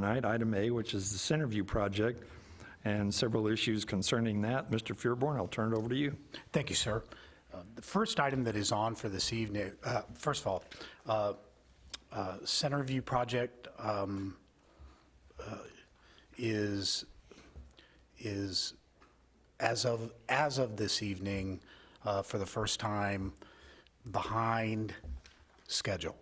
tonight, item A, which is the Centerview project, and several issues concerning that. Mr. Fearborn, I'll turn it over to you. Thank you, sir. The first item that is on for this evening, first of all, Centerview project is as of this evening, for the first time, behind schedule.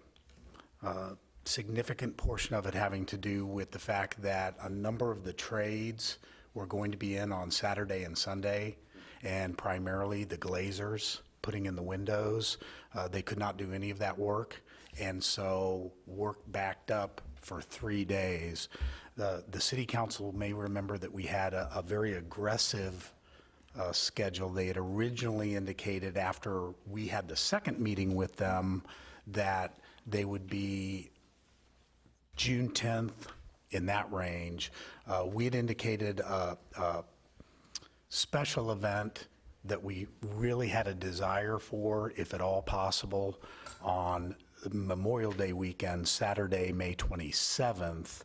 Significant portion of it having to do with the fact that a number of the trades were going to be in on Saturday and Sunday, and primarily the glazers putting in the windows. They could not do any of that work, and so work backed up for 3 days. The city council may remember that we had a very aggressive schedule. They had originally indicated after we had the second meeting with them that they would be June 10th, in that range. We had indicated a special event that we really had a desire for, if at all possible, on Memorial Day weekend, Saturday, May 27th,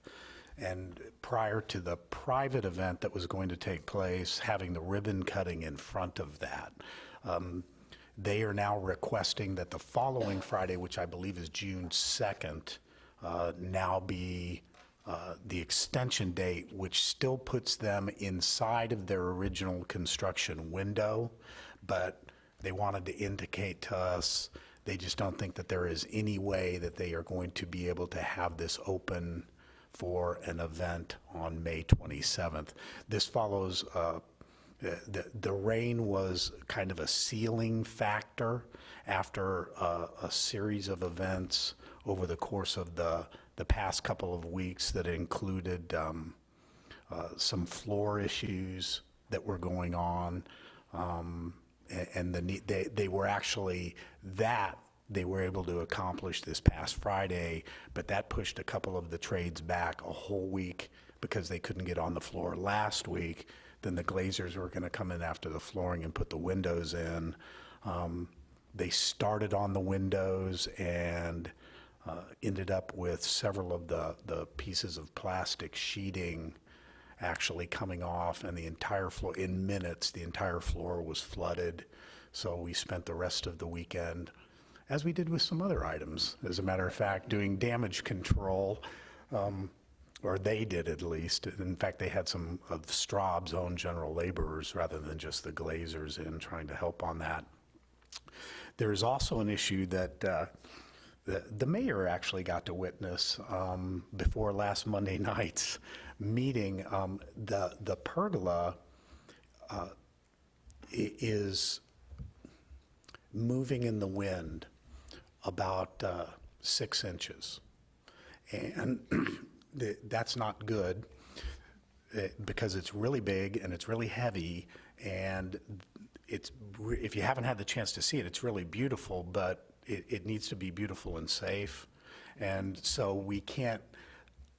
and prior to the private event that was going to take place, having the ribbon cutting in front of that. They are now requesting that the following Friday, which I believe is June 2nd, now be the extension date, which still puts them inside of their original construction window, but they wanted to indicate to us they just don't think that there is any way that they are going to be able to have this open for an event on May 27th. This follows, the rain was kind of a sealing factor after a series of events over the course of the past couple of weeks that included some floor issues that were going on, and they were actually they were able to accomplish this past Friday, but that pushed a couple of the trades back a whole week because they couldn't get on the floor last week. Then the glazers were going to come in after the flooring and put the windows in. They started on the windows and ended up with several of the pieces of plastic sheeting actually coming off, and the entire floor, in minutes, the entire floor was flooded. So we spent the rest of the weekend, as we did with some other items, as a matter of fact, doing damage control, or they did at least. In fact, they had some of Straub's own general laborers rather than just the glazers in trying to help on that. There is also an issue that the mayor actually got to witness before last Monday night's meeting. The pergola is moving in the wind about 6 inches, and that's not good because it's really big and it's really heavy, and if you haven't had the chance to see it, it's really beautiful, but it needs to be beautiful and safe. And so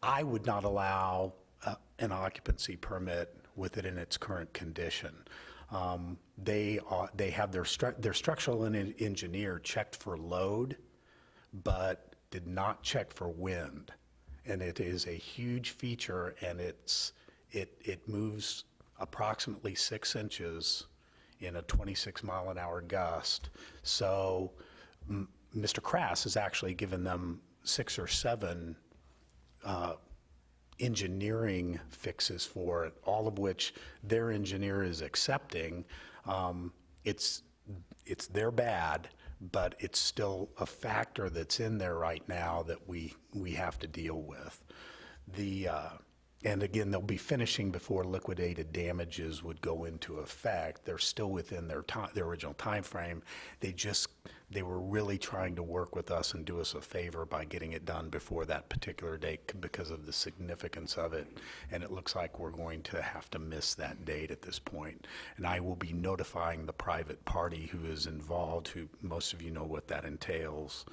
I would not allow an occupancy permit with it in its current condition. They have their structural engineer checked for load, but did not check for wind. And it is a huge feature, and it moves approximately 6 inches in a 26-mile-an-hour gust. So Mr. Crass has actually given them 6 or 7 engineering fixes for it, all of which their engineer is accepting. It's their bad, but it's still a factor that's in there right now that we have to deal with. And again, they'll be finishing before liquidated damages would go into effect. They're still within their original time frame. They were really trying to work with us and do us a favor by getting it done before that particular date because of the significance of it. And it looks like we're going to have to miss that date at this point. And I will be notifying the private party who is involved, who most of you know what that entails.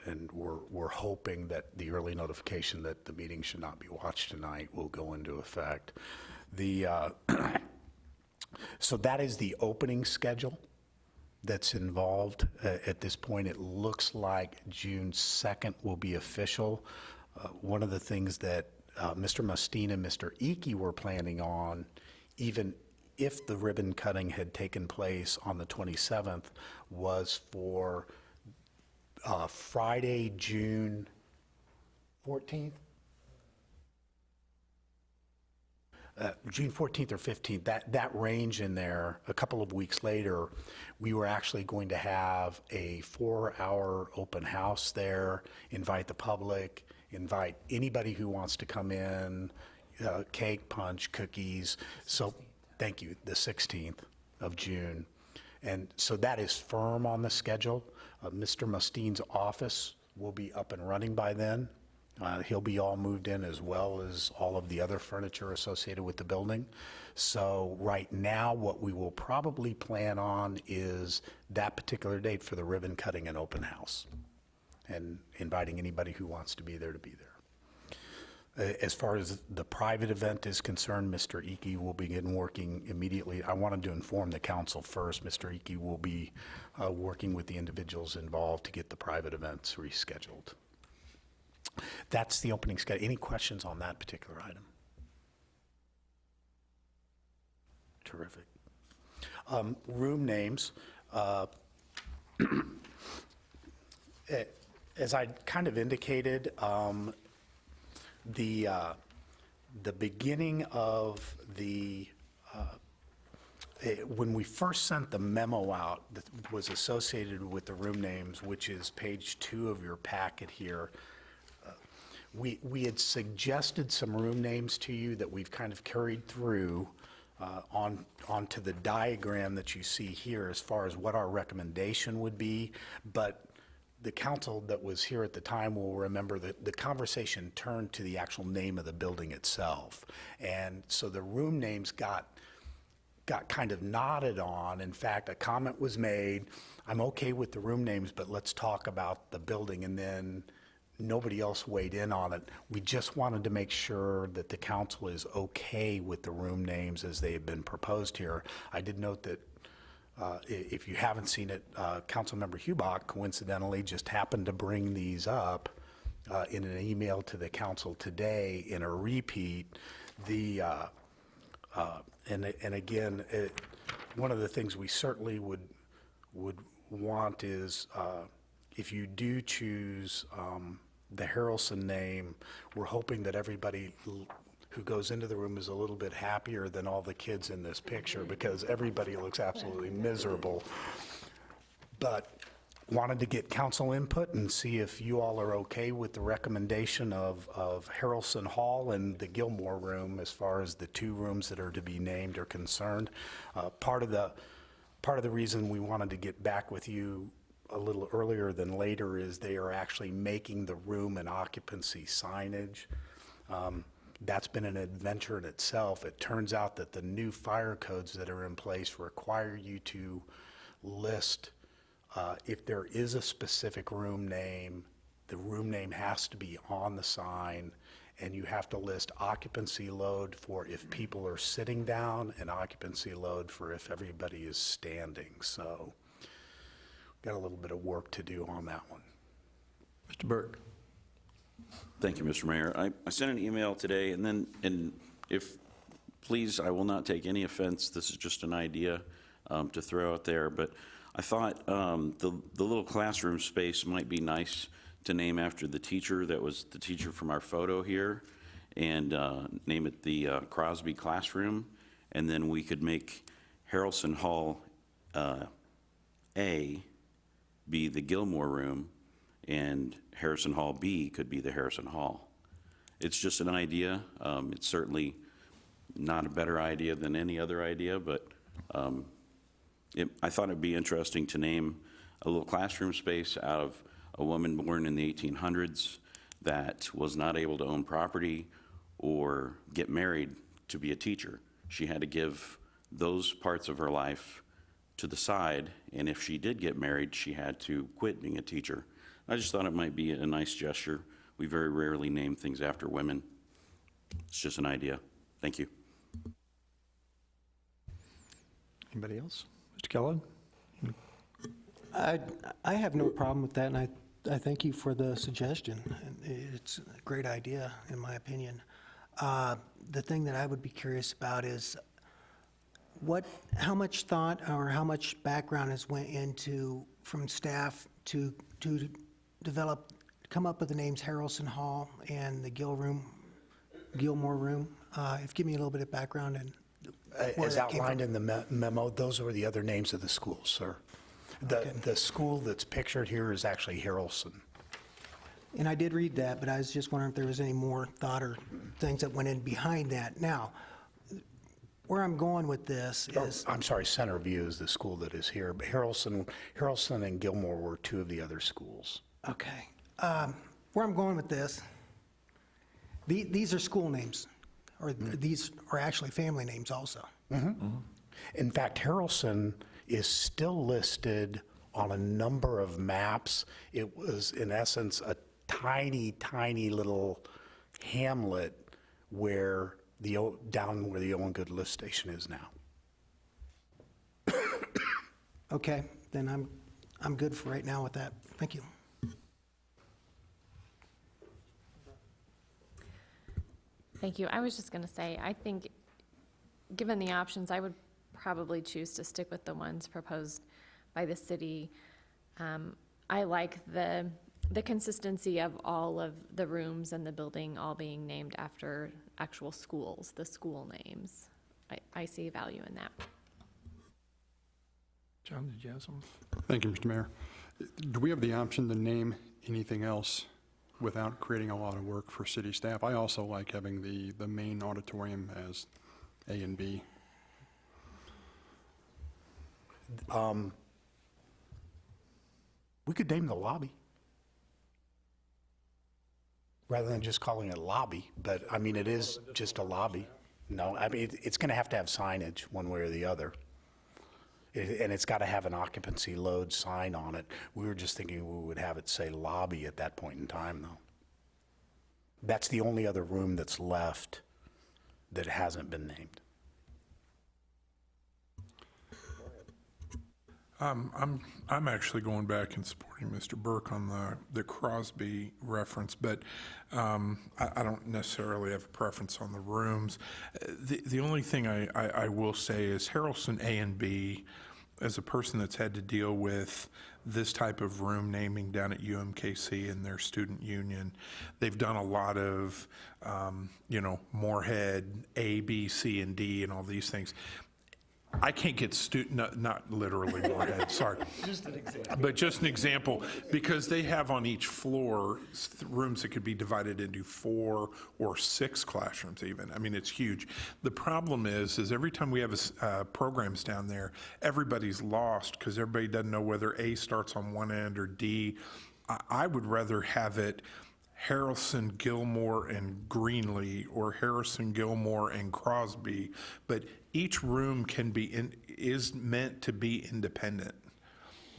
And we're hoping that the early notification that the meeting should not be watched tonight will go into effect. So that is the opening schedule that's involved. At this point, it looks like June 2nd will be official. One of the things that Mr. Musteen and Mr. Eakey were planning on, even if the ribbon cutting had taken place on the 27th, was for Friday, June 14th? June 14th or 15th, that range in there, a couple of weeks later, we were actually going to have a 4-hour open house there, invite the public, invite anybody who wants to come in, cake, punch, cookies. So, thank you, the 16th of June. And so that is firm on the schedule. Mr. Musteen's office will be up and running by then. He'll be all moved in, as well as all of the other furniture associated with the building. So right now, what we will probably plan on is that particular date for the ribbon cutting and open house, and inviting anybody who wants to be there to be there. As far as the private event is concerned, Mr. Eakey will begin working immediately. I wanted to inform the council first. Mr. Eakey will be working with the individuals involved to get the private events rescheduled. That's the opening schedule. Any questions on that particular item? Terrific. Room names. As I kind of indicated, the beginning of the when we first sent the memo out that was associated with the room names, which is page 2 of your packet here, we had suggested some room names to you that we've kind of carried through onto the diagram that you see here as far as what our recommendation would be. But the council that was here at the time will remember that the conversation turned to the actual name of the building itself. And so the room names got kind of nodded on. In fact, a comment was made, I'm okay with the room names, but let's talk about the building. And then nobody else weighed in on it. We just wanted to make sure that the council is okay with the room names as they have been proposed here. I did note that if you haven't seen it, Councilmember Hubach coincidentally just happened to bring these up in an email to the council today in a repeat. And again, one of the things we certainly would want is if you do choose the Harrelson name, we're hoping that everybody who goes into the room is a little bit happier than all the kids in this picture, because everybody looks absolutely miserable. But wanted to get council input and see if you all are okay with the recommendation of Harrelson Hall and the Gilmore Room as far as the 2 rooms that are to be named are concerned. Part of the reason we wanted to get back with you a little earlier than later is they are actually making the room and occupancy signage. That's been an adventure in itself. It turns out that the new fire codes that are in place require you to list, if there is a specific room name, the room name has to be on the sign, and you have to list occupancy load for if people are sitting down and occupancy load for if everybody is standing. So got a little bit of work to do on that one. Mr. Burke. Thank you, Mr. Mayor. I sent an email today, and if, please, I will not take any offense. This is just an idea to throw out there, but I thought the little classroom space might be nice to name after the teacher that was the teacher from our photo here, and name it the Crosby Classroom, and then we could make Harrelson Hall A be the Gilmore Room, and Harrison Hall B could be the Harrison Hall. It's just an idea. It's certainly not a better idea than any other idea, but I thought it'd be interesting to name a little classroom space out of a woman born in the 1800s that was not able to own property or get married to be a teacher. She had to give those parts of her life to the side, and if she did get married, she had to quit being a teacher. I just thought it might be a nice gesture. We very rarely name things after women. It's just an idea. Thank you. Anybody else? Mr. Kellogg? I have no problem with that, and I thank you for the suggestion. It's a great idea, in my opinion. The thing that I would be curious about is how much thought or how much background has went into, from staff to come up with the names Harrelson Hall and the Gilmore Room? Give me a little bit of background and where As that came outlined from. in the memo, those are the other names of the schools, sir. The school that's pictured here is actually Harrelson. And I did read that, but I was just wondering if there was any more thought or things that went in behind that. Now, where I'm going with this is, I'm sorry, Centerview is the school that is here, but Harrelson and Gilmore were two of the other schools. okay, where I'm going with this, these are school names, or these are actually family names also. In fact, Harrelson is still listed on a number of maps. It was, in essence, a tiny, tiny little hamlet down where the Owen Good lift station is now. Okay, then I'm good for right now with that. Thank you. Thank you. I was just going to say, I think, given the options, I would probably choose to stick with the ones proposed by the city. I like the consistency of all of the rooms and the building all being named after actual schools, the school names. I see value in that. John, did you have something? Thank you, Mr. Mayor. Do we have the option to name anything else without creating a lot of work for city staff? I also like having the main auditorium as A and B. We could name the lobby, rather than just calling it lobby, but, I mean, it is just a lobby. No, I mean, it's going to have signage, one way or the other. And it's got to have an occupancy load sign on it. We were just thinking we would have it say lobby at that point in time, though. That's the only other room that's left that hasn't been named. I'm actually going back and supporting Mr. Burke on the Crosby reference, but I don't necessarily have a preference on the rooms. The only thing I will say is Harrelson A and B, as a person that's had to deal with this type of room naming down at UMKC and their student union, they've done a lot of, Moorhead, A, B, C, and D, and all these things. I can't get not literally Moorhead, sorry. Just an example. But just an example, because they have on each floor rooms that could be divided into 4 or 6 classrooms even. I mean, it's huge. The problem is every time we have programs down there, everybody's lost because everybody doesn't know whether A starts on one end or D. I would rather have it Harrelson, Gilmore, and Greenlee, or Harrison, Gilmore, and Crosby, but each room is meant to be independent,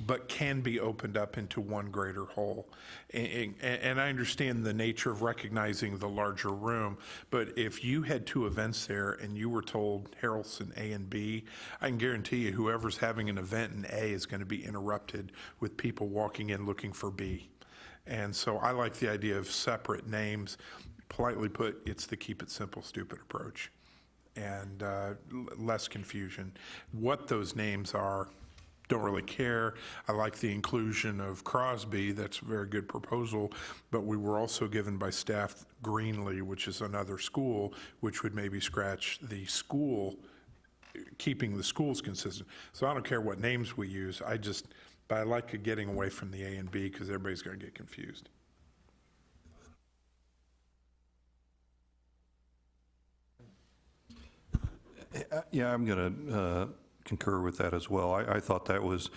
but can be opened up into one greater whole. And I understand the nature of recognizing the larger room, but if you had 2 events there and you were told Harrelson A and B, I can guarantee you whoever's having an event in A is going to be interrupted with people walking in looking for B. And so I like the idea of separate names. Politely put, it's the keep it simple, stupid approach, and less confusion. What those names are, don't really care. I like the inclusion of Crosby. That's a very good proposal, but we were also given by staff Greenlee, which is another school, which would maybe scratch the school, keeping the schools consistent. So I don't care what names we use. But I like getting away from the A and B because everybody's going to get confused. Yeah, I'm going to concur with that as well. I thought that was,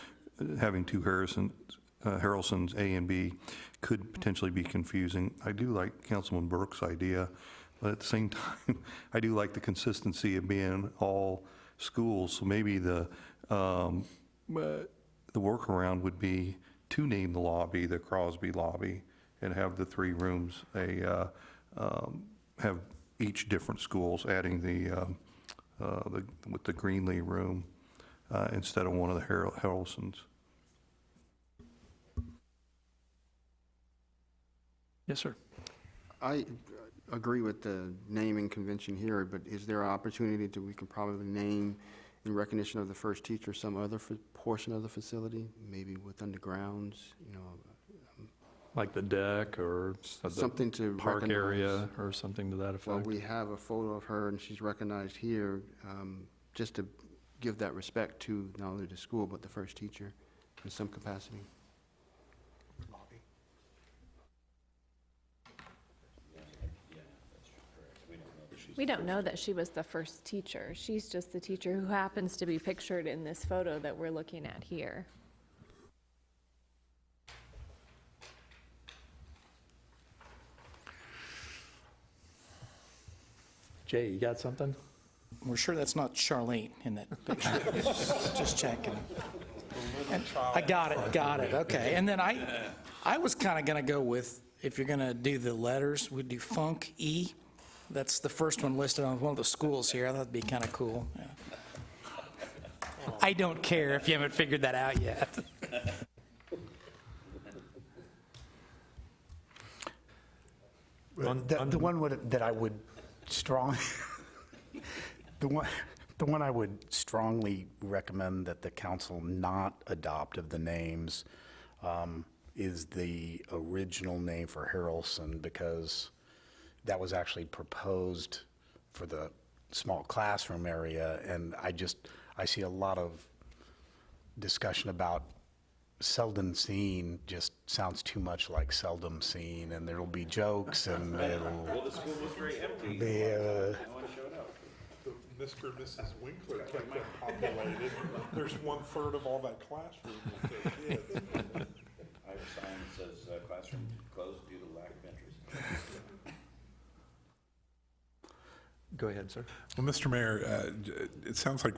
having 2 Harrelsons, A and B, could potentially be confusing. I do like Councilman Burke's idea, but at the same time, I do like the consistency of being all schools. So maybe the workaround would be to name the lobby the Crosby lobby and have the 3 rooms have each different schools, adding with the Greenlee room instead of one of the Harrelsons. Yes, sir. I agree with the naming convention here, but is there an opportunity that we can probably name in recognition of the first teacher some other portion of the facility, maybe within the grounds, Like the deck or the something to park recognize. area or something to that Well, effect? we have a photo of her and she's recognized here, just to give that respect to not only the school, but the first teacher in some capacity. We don't know that she was the first teacher. She's just the teacher who happens to be pictured in this photo that we're looking at here. Jay, you got something? We're sure that's not Charlene in that picture. Just checking. And I got it, okay. And then I was kind of going to go with, if you're going to do the letters, we'd do Funk E. That's the first one listed on one of the schools here. I thought that'd be kind of cool. Yeah. I don't care if you haven't figured that out yet. The one that I would strongly, the one I would strongly recommend that the council not adopt of the names is the original name for Harrelson, because that was actually proposed for the small classroom area, and I see a lot of discussion about seldom seen. Just sounds too much like seldom seen, and there'll be jokes, and it'll The school was very empty. be, No one showed up. Mr. and Mrs. Winkler kept it populated. There's 1/3 of all that classroom with their kids. I have a sign that says classroom closed due to lack of interest. Go ahead, sir. Well, Mr. Mayor, it sounds like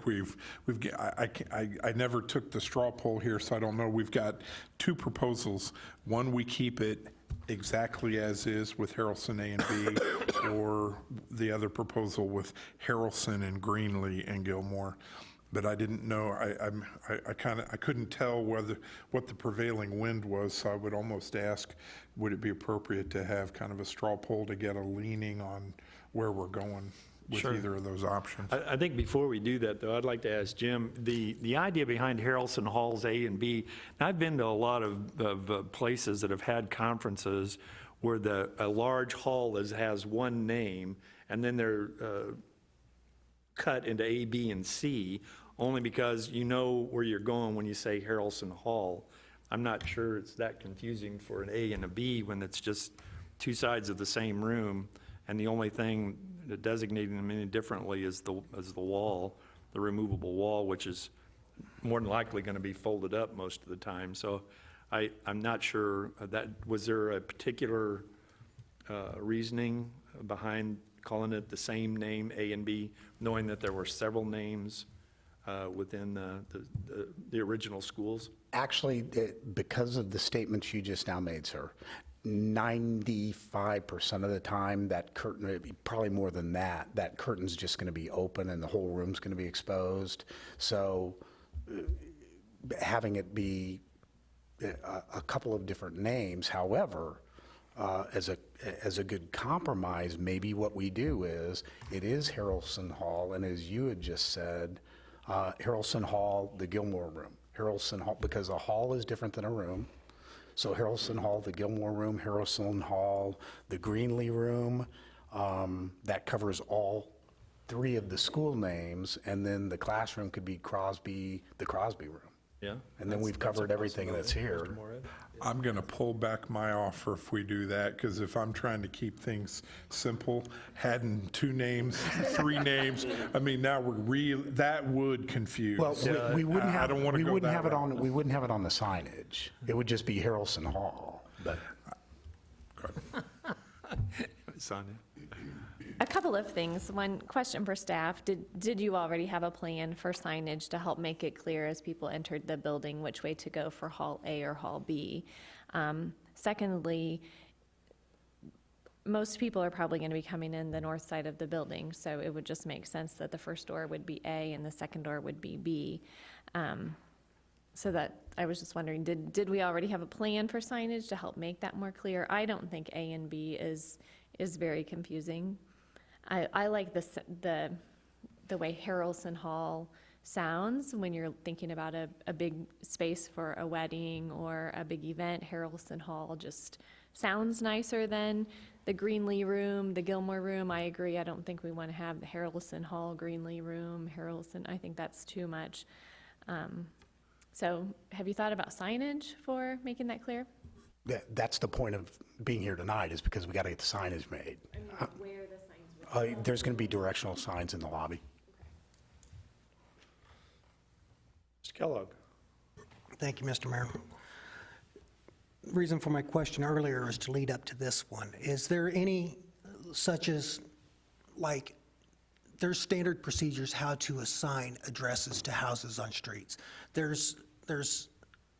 I never took the straw poll here, so I don't know. We've got two proposals. One, we keep it exactly as is with Harrelson A and B, or the other proposal with Harrelson and Greenlee and Gilmore. But I didn't know, I couldn't tell what the prevailing wind was, so I would almost ask, would it be appropriate to have kind of a straw poll to get a leaning on where we're going with Sure. either of those options? I think before we do that, though, I'd like to ask Jim, the idea behind Harrelson Halls A and B, and I've been to a lot of places that have had conferences where a large hall has one name, and then they're cut into A, B, and C, only because you know where you're going when you say Harrelson Hall. I'm not sure it's that confusing for an A and a B when it's just two sides of the same room, and the only thing that designating them any differently is the wall, the removable wall, which is more than likely going to be folded up most of the time. So I'm not sure was there a particular reasoning behind calling it the same name, A and B, knowing that there were several names within the original schools? actually, because of the statements you just now made, sir, 95% of the time, that curtain, probably more than that, that curtain's just going to be open and the whole room's going to be exposed. So having it be a couple of different names, however, as a good compromise, maybe what we do is, it is Harrelson Hall, and as you had just said, Harrelson Hall, the Gilmore Room. Harrelson Hall, because a hall is different than a room. So Harrelson Hall, the Gilmore Room, Harrelson Hall, the Greenlee Room, that covers all three of the school names, and then the classroom could be the Crosby Room. Yeah. And then we've covered everything that's here. Mr. Moorhead? I'm going to pull back my offer if we do that, because if I'm trying to keep things simple, adding 2 names, 3 names, I mean, now that would confuse. Well, we wouldn't I have, don't want to we go wouldn't that have it route. on, we wouldn't have it on the signage. It would just be Harrelson Hall, but. Sonia? A couple of things. One question for staff. Did you already have a plan for signage to help make it clear as people entered the building which way to go for Hall A or Hall B? Secondly, most people are probably going to be coming in the north side of the building, so it would just make sense that the first door would be A and the second door would be B. So that, I was just wondering, did we already have a plan for signage to help make that more clear? I don't think A and B is very confusing. I like the way Harrelson Hall sounds when you're thinking about a big space for a wedding or a big event. Harrelson Hall just sounds nicer than the Greenlee Room, the Gilmore Room. I agree, I don't think we want to have the Harrelson Hall, Greenlee Room, I think that's too much. So have you thought about signage for making that clear? That's the point of being here tonight, is because we got to get the signage made. I mean, where the signs would There's going to be directional signs in the lobby. Mr. Kellogg? Thank you, Mr. Mayor. The reason for my question earlier is to lead up to this one. Is there any, such as, like, there's standard procedures how to assign addresses to houses on streets. There's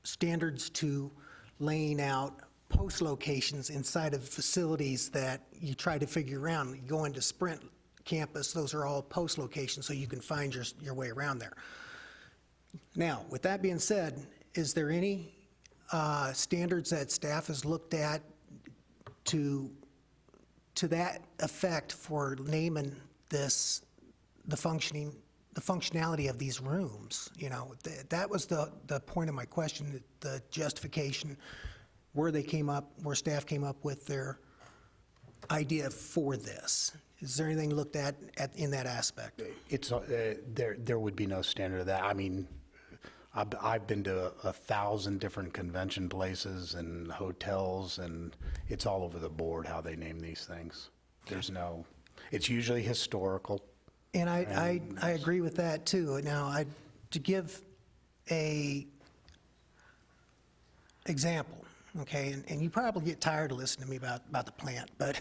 standards to laying out post locations inside of facilities that you try to figure around. You go into Sprint campus, those are all post locations, so you can find your way around there. Now, with that being said, is there any standards that staff has looked at to that effect for naming this, the functionality of these rooms? You know, that was the point of my question, the justification, where staff came up with their idea for this. Is there anything looked at in that aspect? It's, there would be no standard of that. I mean, I've been to 1,000 different convention places and hotels, and it's all over the board how they name these things. It's usually historical. And I agree with that, too. Now, to give a example, okay, and you probably get tired of listening to me about the plant, but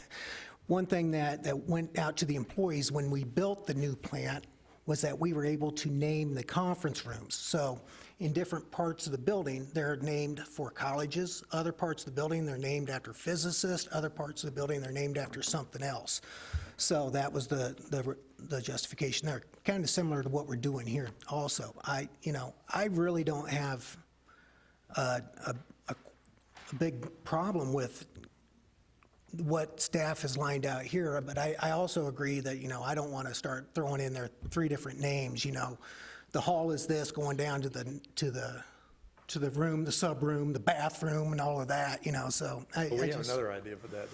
one thing that went out to the employees when we built the new plant was that we were able to name the conference rooms. So in different parts of the building, they're named for colleges. Other parts of the building, they're named after physicists. Other parts of the building, they're named after something else. So that was the justification there. Kind of similar to what we're doing here also. I really don't have a big problem with what staff has lined out here, but I also agree that, I don't want to start throwing in there 3 different names. The hall is this, going down to the room, the sub room, the bathroom, and all of that. So We have another idea for that,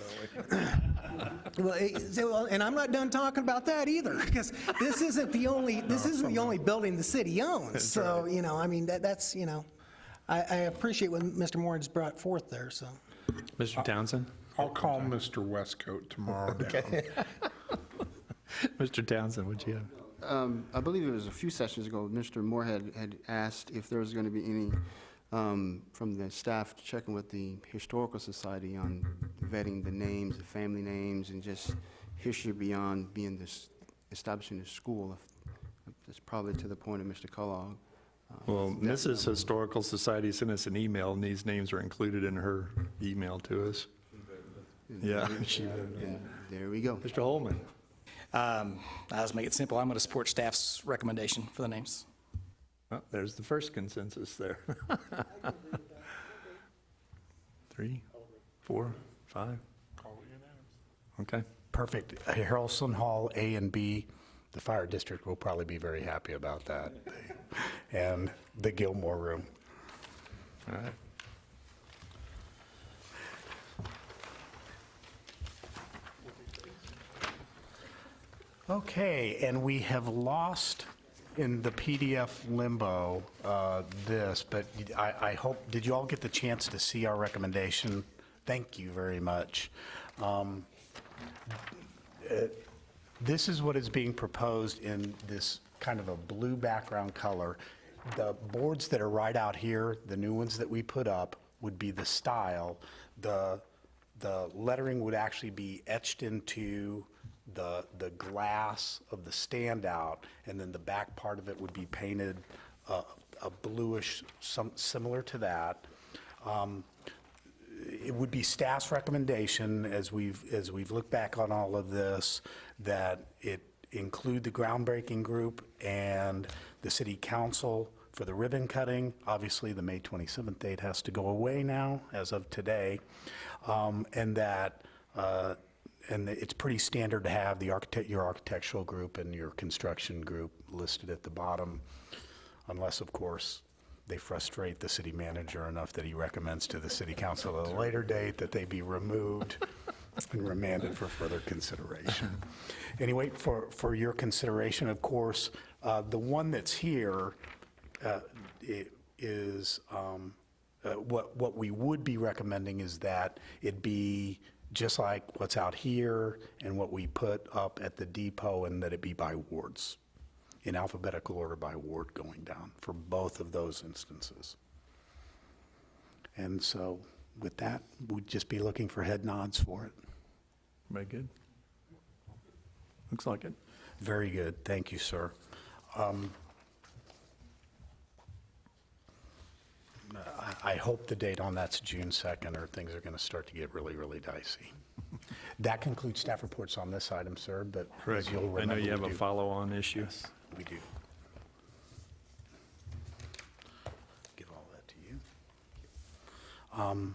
don't we? well, and I'm not done talking about that either, because this isn't the only building the city owns. So that's I appreciate what Mr. Moore brought forth there. So, Mr. Townsend? I'll call Mr. Westcoat tomorrow down. Mr. Townsend, what'd you have? I believe it was a few sessions ago, Mr. Moorhead had asked if there was going to be any, from the staff checking with the Historical Society on vetting the names, the family names, and just history beyond establishing the school. That's probably to the point of Mr. Kellogg. Well, Mrs. Historical Society sent us an email, and these names are included in her email to us. Yeah. And there we go. Mr. Holman? I'll just make it simple. I'm going to support staff's recommendation for the names. Well, there's the first consensus there. 3, 4, 5? Okay. Perfect. Harrelson Hall A and B, the fire district will probably be very happy about that. And the Gilmore Room. All right. Okay, and we have lost in the PDF limbo this, but I hope, did you all get the chance to see our recommendation? Thank you very much. This is what is being proposed in this kind of a blue background color. The boards that are right out here, the new ones that we put up, would be the style. The lettering would actually be etched into the glass of the standout, and then the back part of it would be painted a bluish, similar to that. It would be staff's recommendation, as we've looked back on all of this, that it include the groundbreaking group and the city council For the ribbon cutting, obviously, the May 27th date has to go away now, as of today, and that, and it's pretty standard to have your architectural group and your construction group listed at the bottom, unless, of course, they frustrate the city manager enough that he recommends to the city council at a later date that they be removed and remanded for further consideration. Anyway, for your consideration, of course, the one that's here is, what we would be recommending is that it be just like what's out here and what we put up at the depot, and that it be by wards, in alphabetical order by ward going down for both of those instances. And so with that, we'd just be looking for head nods for it. Very good. Looks like it. Very good. Thank you, sir. I hope the date on that's June 2nd, or things are going to start to get really, really dicey. That concludes staff reports on this item, sir, but as you'll I remember, know you have we a do- follow-on issue. We do. Give all that to you. And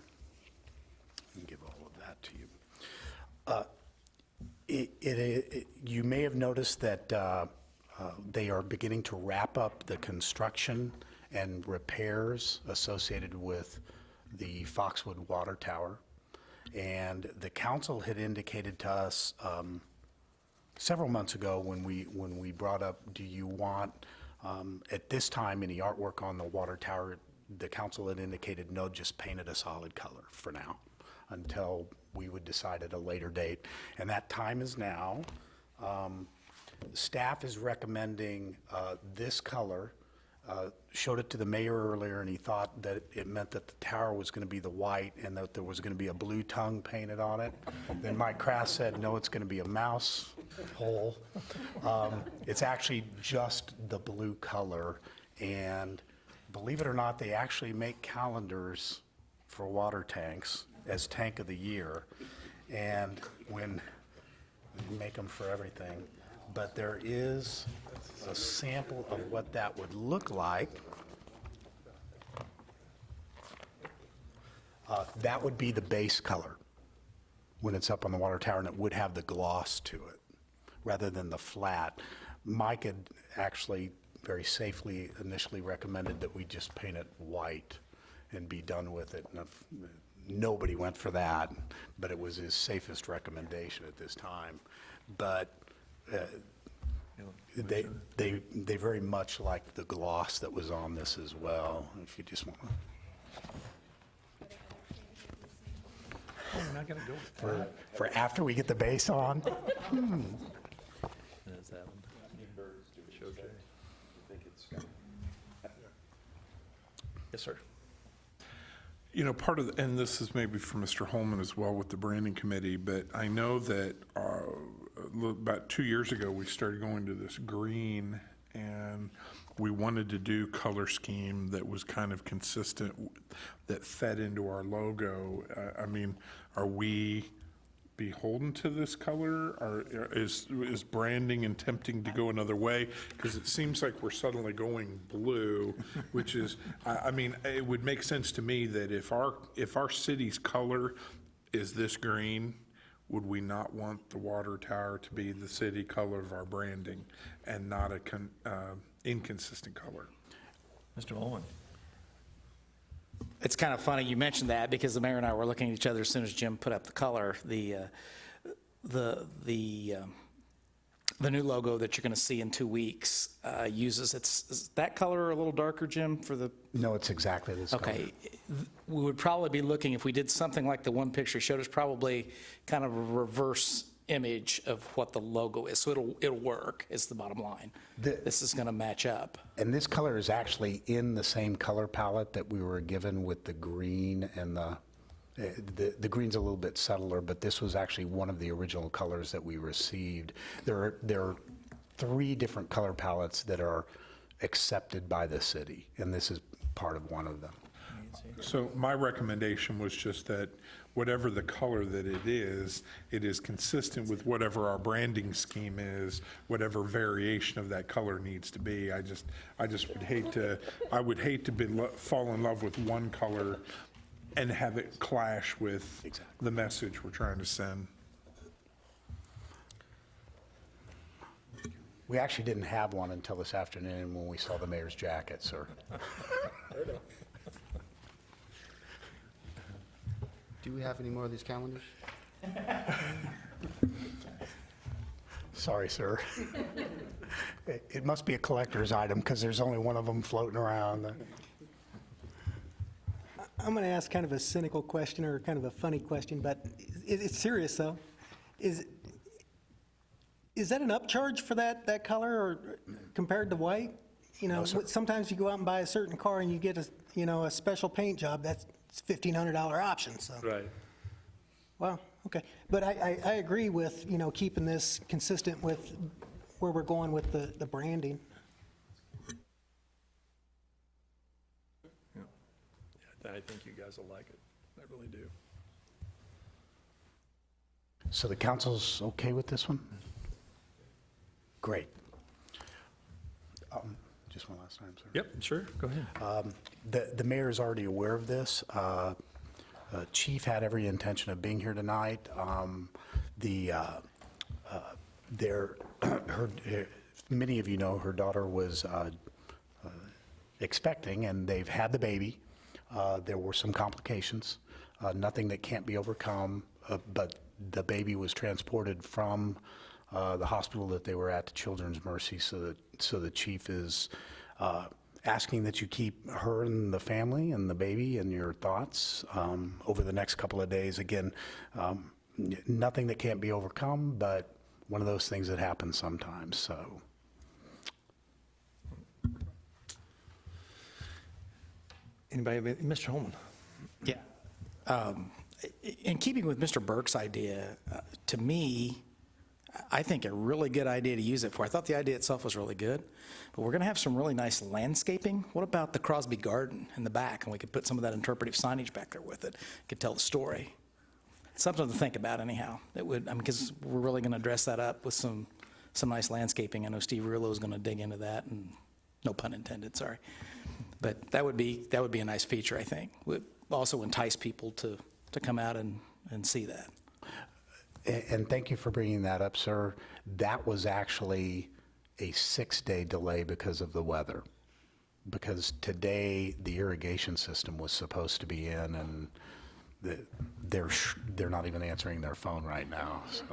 give all of that to you. You may have noticed that they are beginning to wrap up the construction and repairs associated with the Foxwood Water Tower. And the council had indicated to us several months ago when we brought up, do you want, at this time, any artwork on the water tower? The council had indicated, no, just paint it a solid color for now, until we would decide at a later date. And that time is now. Staff is recommending this color. Showed it to the mayor earlier, and he thought that it meant that the tower was going to be the white and that there was going to be a blue tongue painted on it. Then Mike Krass said, no, it's going to be a mouse hole. It's actually just the blue color, and believe it or not, they actually make calendars for water tanks as Tank of the Year, and when we make them for everything. But there is a sample of what that would look like. That would be the base color when it's up on the water tower, and it would have the gloss to it, rather than the flat. Mike had actually very safely initially recommended that we just paint it white and be done with it. And nobody went for that, but it was his safest recommendation at this time. But they very much like the gloss that was on this as well, if you just want to. We're not going to go with that. For after we get the base on? Yes, sir. You know, part of, and this is maybe for Mr. Holman as well with the branding committee, but I know that about 2 years ago, we started going to this green, and we wanted to do color scheme that was kind of consistent, that fed into our logo. I mean, are we beholden to this color, or is branding attempting to go another way? Because it seems like we're suddenly going blue, which is, I mean, it would make sense to me that if our city's color is this green, would we not want the water tower to be the city color of our branding and not a inconsistent color? Mr. Holman. It's kind of funny you mentioned that, because the mayor and I were looking at each other as soon as Jim put up the color. The new logo that you're going to see in 2 weeks uses, is that color a little darker, Jim, for the? No, it's exactly this color. Okay. We would probably be looking, if we did something like the one picture showed us, probably kind of a reverse image of what the logo is. So it'll work, is the bottom line. This is going to match up. And this color is actually in the same color palette that we were given with the green, and the green's a little bit subtler, but this was actually one of the original colors that we received. There are 3 different color palettes that are accepted by the city, and this is part of one of them. So my recommendation was just that whatever the color that it is consistent with whatever our branding scheme is, whatever variation of that color needs to be. I just would hate to, fall in love with one color and have it clash with the message we're trying to send. We actually didn't have one until this afternoon when we saw the mayor's jacket, sir. Do we have any more of these calendars? Sorry, sir. It must be a collector's item because there's only one of them floating around. I'm going to ask kind of a cynical question or kind of a funny question, but it's serious, though. Is that an upcharge for that color or compared to white? You know, sometimes you go out and buy a certain car and you get a special paint job, that's $1,500 option, so. Right. Wow, okay. But I agree with, keeping this consistent with where we're going with the branding. I think you guys will like it. I really do. So the council's okay with this one? Great. Just one last time, sir. Yep, sure, go ahead. The mayor is already aware of this. Chief had every intention of being here tonight. Many of you know her daughter was expecting, and they've had the baby. There were some complications, nothing that can't be overcome, but the baby was transported from the hospital that they were at to Children's Mercy, so the chief is asking that you keep her and the family and the baby in your thoughts over the next couple of days. Again, nothing that can't be overcome, but one of those things that happens sometimes, so. Anybody, Mr. Holman? Yeah. In keeping with Mr. Burke's idea, to me, I think a really good idea to use it for. I thought the idea itself was really good, but we're going to have some really nice landscaping. What about the Crosby Garden in the back? And we could put some of that interpretive signage back there with it. Could tell the story. Something to think about anyhow. It would, because we're really going to dress that up with some nice landscaping. I know Steve Rulo is going to dig into that, and no pun intended, sorry. But that would be a nice feature, I think. Would also entice people to come out and see that. And thank you for bringing that up, sir. That was actually a 6-day delay because of the weather. Because today, the irrigation system was supposed to be in, and they're not even answering their phone right now, so.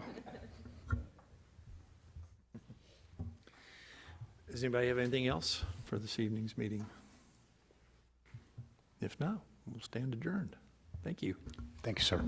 Does anybody have anything else for this evening's meeting? If not, we'll stand adjourned. Thank you. Thank you, sir.